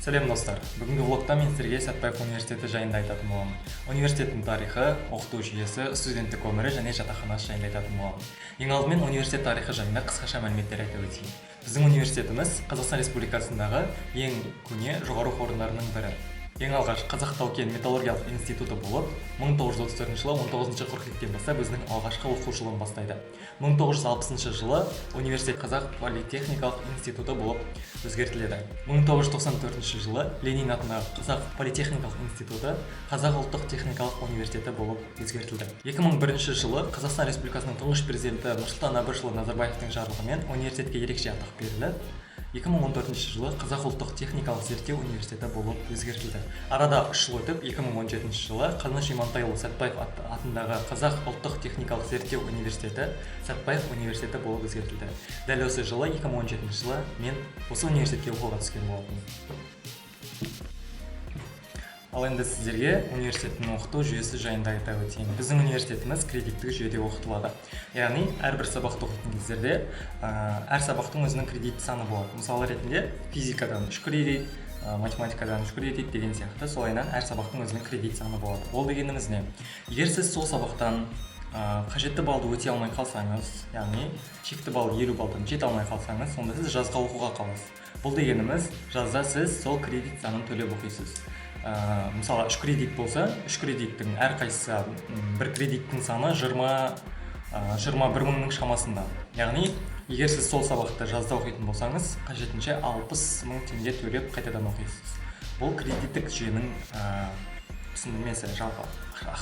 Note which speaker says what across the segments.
Speaker 1: Сәлем достар. Бүгінгі влогта мен сіздерге Сәтбаев университеті жайында айтатын боламын. Университеттің тарихы, оқыту жүйесі, студенттік өмірі және жатақханасы жайында айтатын боламын. Ең алдымен университет тарихы жайында қысқаша мәліметтер айта өтейін. Біздің университетіміз Қазақстан Республикасындағы ең көне жоғары оқу орындарының бірі. Ең алғаш Қазақ Тау-кен металлургиялық институты болып, 1934 жылы 19 қыркүйектен бастап өзінің алғашқы оқу жылын бастайды. 1960 жылы университет Қазақ политехникалық институты болып өзгертіледі. 1994 жылы Ленин атындағы Қазақ политехникалық институты Қазақ ұлттық техникалық университеті болып өзгертілді. 2001 жылы Қазақстан Республикасының тұңғыш президенті Нұрсұлтан Әбішұлы Назарбаевтың жарлығымен университетке ерекше атақ берілді. 2014 жылы Қазақ ұлттық техникалық зерттеу университеті болып өзгертілді. Арада 3 жыл өтіп, 2017 жылы Қаныш Имантайұлы Сәтбаев атындағы Қазақ ұлттық техникалық зерттеу университеті Сәтбаев университеті болып өзгертілді. Дәл осы жылы 2017 жылы мен осы университетке оқуға түскен болатынмын. Ал енді сіздерге университеттің оқыту жүйесі жайында айта өтейін. Біздің университетіміз кредиттік жүйеде оқытылады. Яғни әрбір сабақты оқитын кездерде әр сабақтың өзінің кредит саны болады. Мысалы ретінде физикадан 3 кредит, математикадан 3 кредит деген сияқты солайынан әр сабақтың өзінің кредит саны болады. Ол дегеніміз не? Егер сіз сол сабақтан қажетті балды өте алмай қалсаңыз, яғни шекті балл 50 балдан жете алмай қалсаңыз, сонда сіз жазға оқуға қаласыз. Бұл дегеніміз жазда сіз сол кредит санын төлеп оқисыз. Мысалы 3 кредит болса, 3 кредиттің әрқайсысы бір кредиттің саны 21 мыңның шамасында. Яғни, егер сіз сол сабақты жазда оқитын болсаңыз, қажетінше 60 мың теңге төлеп қайтадан оқисыз. Бұл кредиттік жүйенің түсіндірмесі, жалпы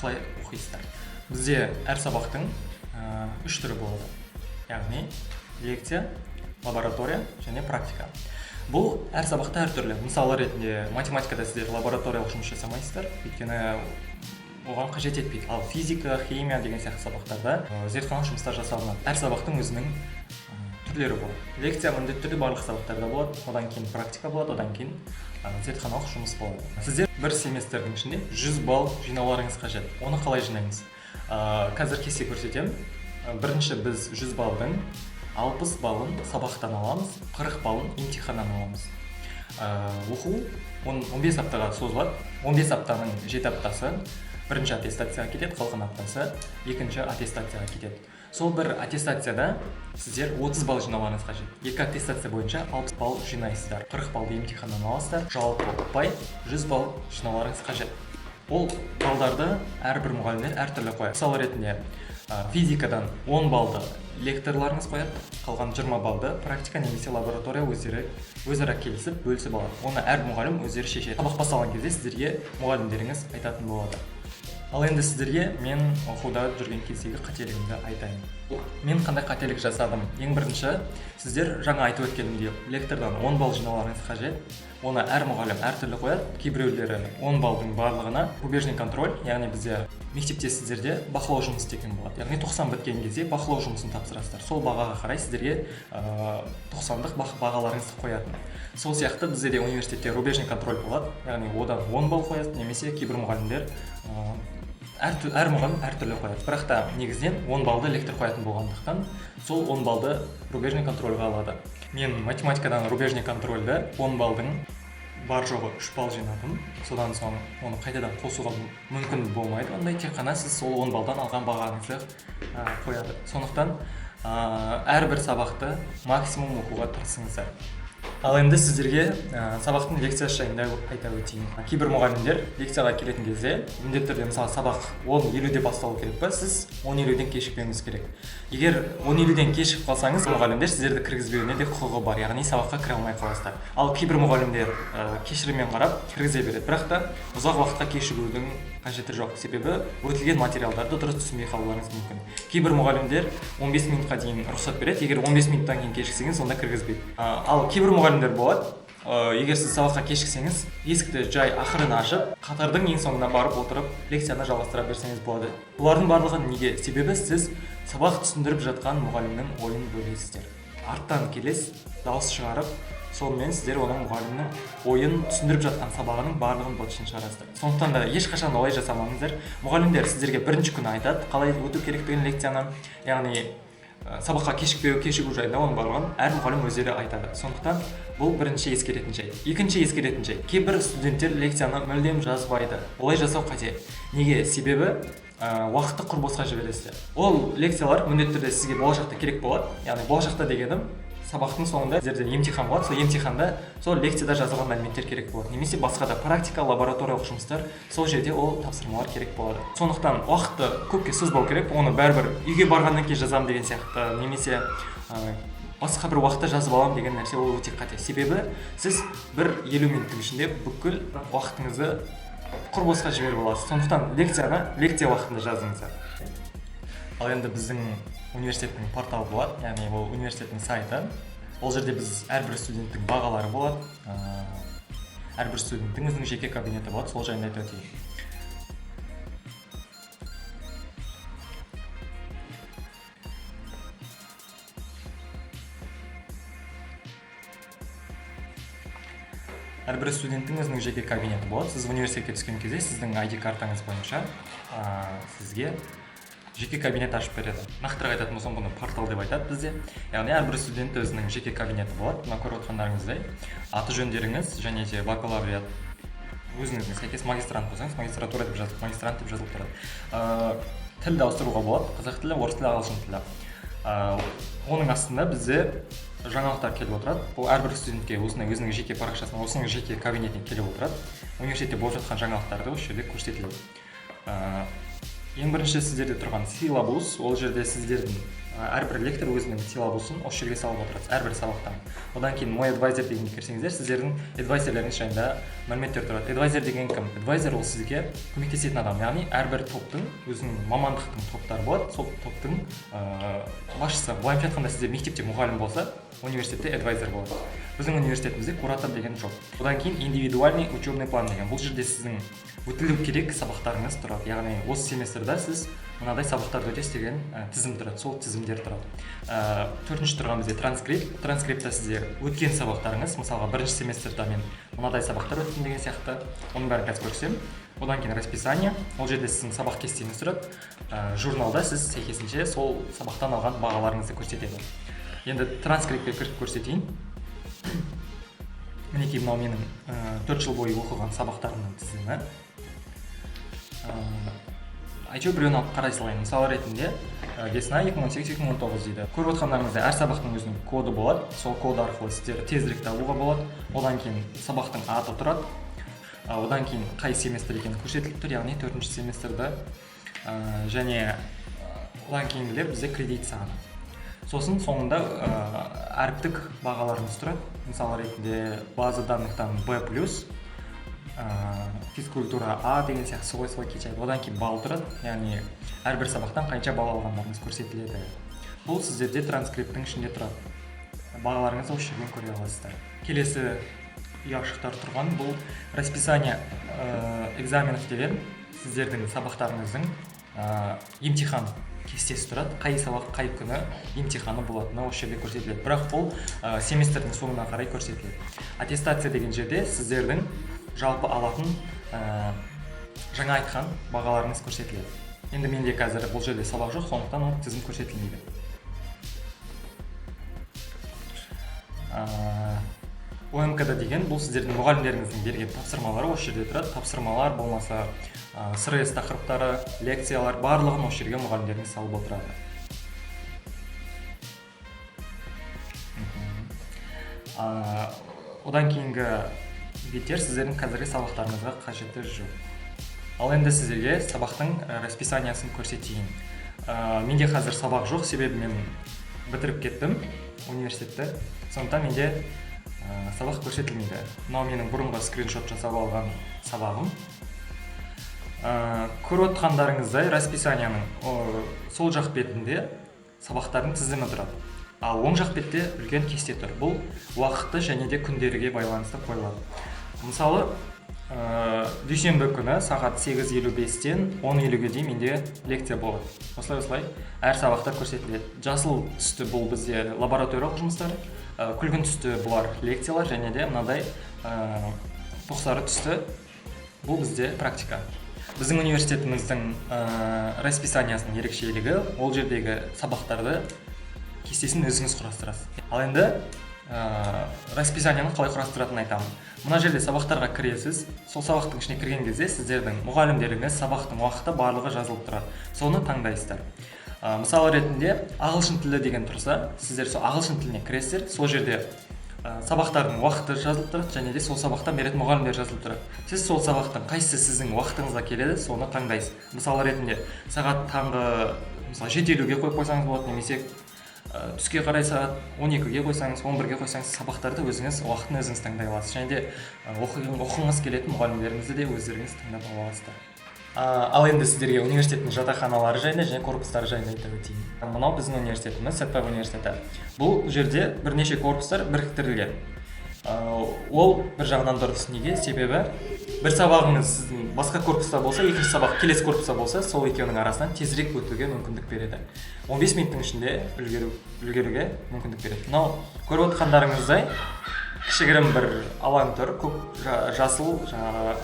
Speaker 1: қалай оқисыздар. Бізде әр сабақтың 3 түрі болады. Яғни, лекция, лаборатория және практика. Бұл әр сабақта әр түрлі. Мысалы ретінде математикада сіздер лабораториялық жұмыс жасамайсыздар, өйткені оған қажет етпейді. Ал физика, химия деген сияқты сабақтарда зертханалық жұмыстар жасалынады. Әр сабақтың өзінің түрлері болады. Лекция міндетті түрде барлық сабақтарда болады, одан кейін практика болады, одан кейін зертханалық жұмыс болады. Сіздер бір семестрдің ішінде 100 балл жинауларыңыз қажет. Оны қалай жинаймыз? Қазір кесте көрсетемін. Бірінші біз 100 баллдың 60 балын сабақтан аламыз, 40 балын емтиханнан аламыз. Оқу 15 аптаға созылады. 15 аптаның 7 аптасы бірінші аттестацияға кетеді, қалған аптасы екінші аттестацияға кетеді. Сол бір аттестацияда сіздер 30 балл жинауларыңыз қажет. Екі аттестация бойынша 60 балл жинайсыздар. 40 баллды емтиханнан аласыздар. Жалпы ұпай 100 балл жинауларыңыз қажет. Ол балдарды әрбір мұғалімдер әртүрлі қояды. Мысалы ретінде физикадан 10 баллды лекторларыңыз қояды, қалған 20 баллды практика немесе лаборатория өзара келісіп бөлісіп алады. Оны әр мұғалім өздері шешеді. Сабақ басталған кезде сіздерге мұғалімдеріңіз айтатын болады. Ал енді сіздерге мен оқуда жүрген кездегі қателігімді айтайын. Мен қандай қателік жасадым? Ең бірінші, сіздер жаңа айтып өткенімдей лектордан 10 балл жинауларыңыз қажет. Оны әр мұғалім әртүрлі қояды. Кейбіреулері 10 баллдың барлығына рубежный контроль, яғни бізде мектепте сіздерде бақылау жұмысы істеген болады. Яғни 90 біткен кезде бақылау жұмысын тапсырасыздар. Сол бағаға қарай сіздерге 90-дық бағаларыңызды қоятын. Сол сияқты бізде де университетте рубежный контроль болады. Яғни одан 10 балл қояды, немесе кейбір мұғалімдер әр мұғалім әртүрлі қояды. Бірақ та негізден 10 баллды лектор қоятын болғандықтан, сол 10 баллды рубежный контрольға алады. Мен математикадан рубежный контрольді 10 баллдың бар жоғы 3 балл жинадым. Содан соң оны қайтадан қосуға мүмкін болмайды. Ондай тек қана сіз сол 10 баллдан алған бағаңызды қояды. Сондықтан әрбір сабақты максимум оқуға тырысыңыздар. Ал енді сіздерге сабақтың лекциясы жайында айта өтейін. Кейбір мұғалімдер лекцияға келетін кезде міндетті түрде мысалы сабақ 10:50-де басталу керек па, сіз 10:50-ден кешікпеуіңіз керек. Егер 10:50-ден кешігіп қалсаңыз, мұғалімдер сіздерді кіргізбеуіне де құқығы бар, яғни сабаққа кіре алмай қаласыздар. Ал кейбір мұғалімдер кешіріммен қарап кіргізе береді. Бірақ та ұзақ уақытқа кешігудің қажеті жоқ, себебі өтілген материалдарды дұрыс түсінбей қалуларыңыз мүмкін. Кейбір мұғалімдер 15 минутқа дейін рұқсат береді, егер 15 минуттан кейін кешіксеңіз, онда кіргізбейді. Ал кейбір мұғалімдер болады, егер сіз сабаққа кешіксеңіз, есікті жай ақырын ашып, қатардың ең соңына барып отырып, лекцияны жалғастыра берсеңіз болады. Бұлардың барлығы неге? Себебі сіз сабақ түсіндіріп жатқан мұғалімнің ойын бөлесіздер. Арттан келес, дауыс шығарып, сонымен сіздер оның мұғалімнің ойын түсіндіріп жатқан сабағының барлығын бытшын шығарасыздар. Сондықтан да ешқашан олай жасамаңыздар. Мұғалімдер сіздерге бірінші күні айтады, қалай өту керектігін лекцияны. Яғни сабаққа кешігу жайында оның барлығын әр мұғалім өздері айтады. Сондықтан бұл бірінші ескеретін жай. Екінші ескеретін жай, кейбір студенттер лекцияны мүлдем жазбайды. Олай жасау қате. Неге? Себебі уақытты құр босқа жібересіздер. Ол лекциялар міндетті түрде сізге болашақта керек болады. Яғни болашақта дегенім сабақтың соңында сіздерде емтихан болады. Сол емтиханда сол лекцияда жазылған мәліметтер керек болады. Немесе басқа да практика, лабораториялық жұмыстар, сол жерде ол тапсырмалар керек болады. Сондықтан уақытты көпке созбау керек. Оны бәрібір үйге барғаннан кейін жазамын деген сияқты, немесе басқа бір уақытта жазып аламын деген нәрсе ол өте қате. Себебі сіз бір 50 минуттың ішінде бүкіл уақытыңызды құр босқа жіберіп аласыз. Сондықтан лекцияны лекция уақытында жазыңыздар. Ал енді біздің университеттің порталы болады, яғни ол университеттің сайты. Ол жерде біз әрбір студенттің бағалары болады, әрбір студенттің өзінің жеке кабинеті болады, сол жайында айтып өтейін. Әрбір студенттің өзінің жеке кабинеті болады. Сіз университетке түскен кезде сіздің ID картаңыз бойынша сізге жеке кабинет ашып береді. Нақтырақ айтатын болсам, бұны портал деп айтады бізде. Яғни әрбір студент өзінің жеке кабинеті болады. Мына көріп отырғандарыңыздай аты жөндеріңіз және де бакалавриат өзіңізге сәйкес магистрант болсаңыз, магистратура деп жазылып, магистрант деп жазылып тұрады. Тілді ауыстыруға болады, қазақ тілі, орыс тілі, ағылшын тілі. Оның астында бізде жаңалықтар келіп отырады. Бұл әрбір студентке өзінің жеке парақшасына, осының жеке кабинетіне келіп отырады. Университетте болып жатқан жаңалықтарды осы жерде көрсетіледі. Ең бірінші сіздерде тұрған силабус, ол жерде сіздердің әрбір лектор өзінің силабусын осы жерге салып отырады, әрбір сабақтан. Одан кейін мой адвайзер дегенге кірсеңіздер, сіздердің адвайзерлеріңіз жайында мәліметтер тұрады. Адвайзер деген кім? Адвайзер ол сізге көмектесетін адам, яғни әрбір топтың өзінің мамандықтың топтары болады, сол топтың басшысы. Былайша айтқанда сізде мектепте мұғалім болса, университетте адвайзер болады. Біздің университетімізде куратор деген жоқ. Одан кейін индивидуальный учебный план деген. Бұл жерде сіздің өтілу керек сабақтарыңыз тұрады. Яғни осы семестрда сіз мынадай сабақтарды өтесіз деген тізім тұрады. Сол тізімдер тұрады. Төртінші тұрған бізде транскрипт. Транскриптта сіздер өткен сабақтарыңыз, мысалға бірінші семестрда мен мынадай сабақтар өттім деген сияқты, оның бәрін қазір көрсетемін. Одан кейін расписание. Ол жерде сіздің сабақ кестеңіз тұрады. Журналда сіз сәйкесінше сол сабақтан алған бағаларыңызды көрсетеді. Енді транскриптке кіріп көрсетейін. Мінекей мынау менің 4 жыл бойы оқыған сабақтарымның тізімі. Әйтеуір біреуін алып қарай салайын. Мысалы ретінде весна 2018-2019 дейді. Көріп отырғандарыңызда әр сабақтың өзінің коды болады. Сол код арқылы сіздер тезірек табуға болады. Одан кейін сабақтың аты тұрады. Одан кейін қай семестр екені көрсетіліп тұр, яғни 4-ші семестрді. Және одан кейінгілер бізде кредит саны. Сосын соңында әріптік бағаларымыз тұрады. Мысалы ретінде база данныхтан B+, физкультура А деген сияқты солай кетеді. Одан кейін балл тұрады, яғни әрбір сабақтан қанша балл алғандарыңыз көрсетіледі. Бұл сіздерде транскриптің ішінде тұрады. Бағаларыңызды осы жерден көре аласыздар. Келесі ұяшықтар тұрған бұл расписание экзаменов деген сіздердің сабақтарыңыздың емтихан кестесі тұрады. Қай сабақ, қай күні емтиханы болатыны осы жерде көрсетіледі. Бірақ бұл семестрдің соңына қарай көрсетіледі. Аттестация деген жерде сіздердің жалпы алатын жаңа айтқан бағаларыңыз көрсетіледі. Енді менде қазір бұл жерде сабақ жоқ, сондықтан ол тізім көрсетілмейді. ОМК-да деген бұл сіздердің мұғалімдеріңіздің берген тапсырмалары осы жерде тұрады. Тапсырмалар болмаса СРС тақырыптары, лекциялар барлығын осы жерге мұғалімдеріңіз салып отырады. Одан кейінгі беттер сіздердің қазіргі сабақтарыңызға қажеті жоқ. Ал енді сіздерге сабақтың расписаниясын көрсетейін. Менде қазір сабақ жоқ, себебі мен бітіріп кеттім университетті. Сондықтан менде сабақ көрсетілмейді. Мынау менің бұрынғы скриншот жасап алған сабағым. Көріп отырғандарыңыздай расписанияның сол жақ бетінде сабақтардың тізімі тұрады. Ал оң жақ бетте үлкен кесте тұр. Бұл уақытты және де күндерге байланысты қойылады. Мысалы, дүйсенбі күні сағат 8:55-тен 10:50-ге дейін менде лекция болады. Осылай әр сабақтар көрсетіледі. Жасыл түсті бұл бізде лабораториялық жұмыстар, күлгін түсті бұлар лекциялар және де мынадай тоқсары түсті бұл бізде практика. Біздің университетіміздің расписаниясының ерекшелігі ол жердегі сабақтарды кестесін өзіңіз құрастырасыз. Ал енді расписаниені қалай құрастыратынын айтамын. Мына жерде сабақтарға кіресіз. Сол сабақтың ішіне кірген кезде сіздердің мұғалімдеріңіз сабақтың уақыты барлығы жазылып тұрады. Соны таңдайсыздар. Мысалы ретінде ағылшын тілі деген тұрса, сіздер сол ағылшын тіліне кіресіздер. Сол жерде сабақтардың уақыты жазылып тұрады және де сол сабақтан беретін мұғалімдер жазылып тұрады. Сіз сол сабақтың қайсысы сіздің уақытыңызға келеді, соны таңдайсыз. Мысалы ретінде сағат таңғы мысалы 7:50-ге қойып қойсаңыз болады, немесе түске қарай сағат 12-ге қойсаңыз, 11-ге қойсаңыз, сабақтарды өзіңіз уақытын өзіңіз таңдай аласыз. Және де оқығыңыз келетін мұғалімдеріңізді де өздеріңіз таңдап ала аласыздар. Ал енді сіздерге университеттің жатақханалары жайында және корпустары жайында айта өтейін. Мынау біздің университетіміз, Сәтбаев университеті. Бұл жерде бірнеше корпустар біріктірілген. Ол бір жағынан дұрыс. Неге? Себебі бір сабағыңыз сіздің басқа корпуста болса, екінші сабақ келесі корпуста болса, сол екеуінің арасынан тезірек өтуге мүмкіндік береді. 15 минуттың ішінде үлгеруге мүмкіндік береді. Мынау көріп отырғандарыңыздай кішігірім бір алаң тұр, көк жасыл, жаңағы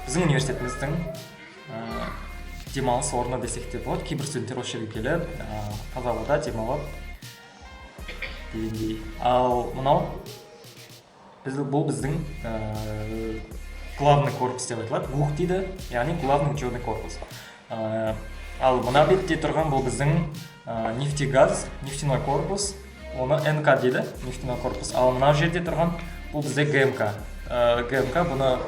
Speaker 1: біздің университетіміздің демалыс орны десек те болады. Кейбір студенттер осы жерге келіп, таза ауада демалып дегендей. Ал мынау бұл біздің главный корпус деп айтылады. ГУХ дейді, яғни главный учебный корпус. Ал мына бетте тұрған бұл біздің нефтегаз, нефтяной корпус. Оны НК дейді, нефтяной корпус. Ал мына жерде тұрған бұл бізде ГМК. ГМК бұны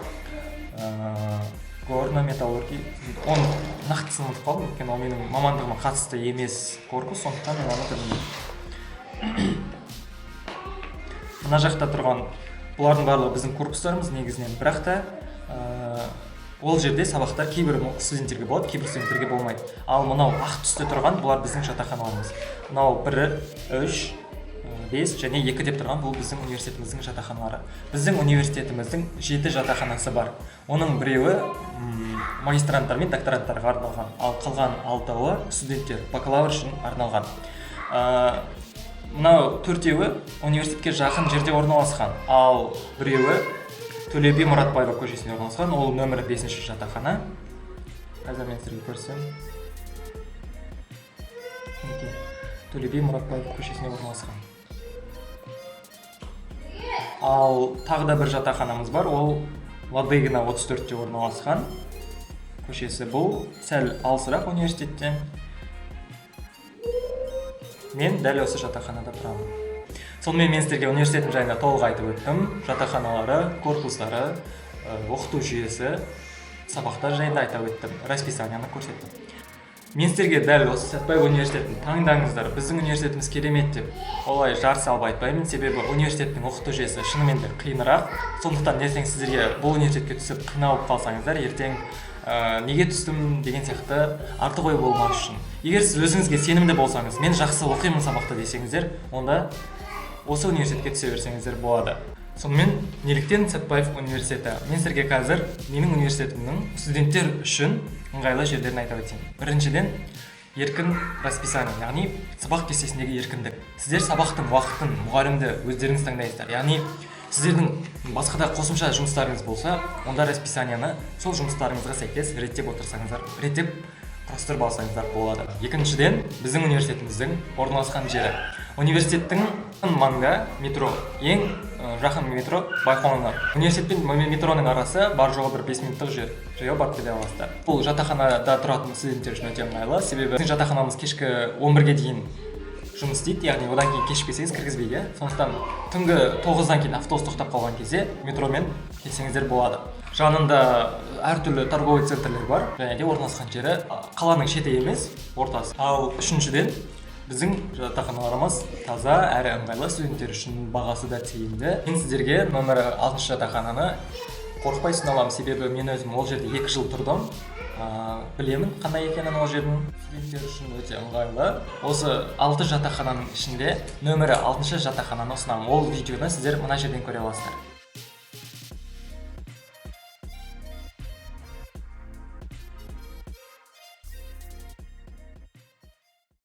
Speaker 1: горно-металлургия. Оны нақтысын ұмытып қалдым, өйткені ол менің мамандығыма қатысты емес корпус, сондықтан мен оны білмеймін. Мына жақта тұрған бұлардың барлығы біздің корпустарымыз негізінен, бірақ та ол жерде сабақтар кейбір студенттерге болады, кейбір студенттерге болмайды. Ал мынау ақ түсті тұрған бұлар біздің жатақханаларымыз. Мынау 1, 3, 5 және 2 деп тұрған бұл біздің университетіміздің жатақханалары. Біздің университетіміздің 7 жатақханасы бар. Оның біреуі магистранттар мен докторанттарға арналған, ал қалған 6-ы студенттер, бакалавр үшін арналған. Мынау 4-еуі университетке жақын жерде орналасқан, ал біреуі Төле би Мұратбаева көшесінде орналасқан, ол нөмір 5-ші жатақхана. Қазір мен сіздерге көрсем. Төле би Мұратбаева көшесінде орналасқан. Ал тағы да бір жатақханамыз бар, ол Ладыгина 34-те орналасқан көшесі. Бұл сәл алысырақ университеттен. Мен дәл осы жатақханада тұрамын. Сонымен мен сіздерге университетім жайында толық айтып өттім. Жатақханалары, корпустары, оқыту жүйесі, сабақтар жайында айтып өттім. Расписанияны көрсеттім. Мен сіздерге дәл осы Сәтбаев университетін таңдаңыздар. Біздің университетіміз керемет деп олай жар салып айтпаймын, себебі университеттің оқыту жүйесі шынымен де қиынырақ. Сондықтан ертең сіздерге бұл университетке түсіп қиналып қалсаңыздар, ертең неге түстім деген сияқты артық ой болмас үшін. Егер сіз өзіңізге сенімді болсаңыз, мен жақсы оқимын сабақты десеңіздер, онда осы университетке түсе берсеңіздер болады. Сонымен, неліктен Сәтбаев университеті? Мен сіздерге қазір менің университетімнің студенттер үшін ыңғайлы жерлерін айтып өтейін. Біріншіден, еркін расписание, яғни сабақ кестесіндегі еркіндік. Сіздер сабақтың уақытын, мұғалімді өздеріңіз таңдайсыздар. Яғни сіздердің басқа да қосымша жұмыстарыңыз болса, онда расписанияны сол жұмыстарыңызға сәйкес реттеп отырсаңыздар, реттеп құрастырып алсаңыздар болады. Екіншіден, біздің университетіміздің орналасқан жері. Университеттің маңында метро, ең жақын метро Байқоңыр. Университет пен метроның арасы бар жоғы бір 5 минуттық жер. Жаяу барып келе аласыздар. Бұл жатақханада тұратын студенттер үшін өте ыңғайлы, себебі біздің жатақханамыз кешкі 11-ге дейін жұмыс істейді, яғни одан кейін кешікпесеңіз кіргізбейді. Сондықтан түнгі 9-дан кейін автобус тоқтап қалған кезде метромен келсеңіздер болады. Жанында әртүрлі торговый центрлер бар, және де орналасқан жері қаланың шеті емес, ортасы. Ал үшіншіден, біздің жатақханаларымыз таза әрі ыңғайлы, студенттер үшін бағасы да тиімді. Мен сіздерге нөмірі 6 жатақхананы қорықпай ұсына аламын, себебі мен өзім ол жерде 2 жыл тұрдым. Білемін қандай екенін ол жердің. Студенттер үшін өте ыңғайлы. Осы 6 жатақхананың ішінде нөмірі 6 жатақхананы ұсынамын. Ол видеоны сіздер мына жерден көре аласыздар.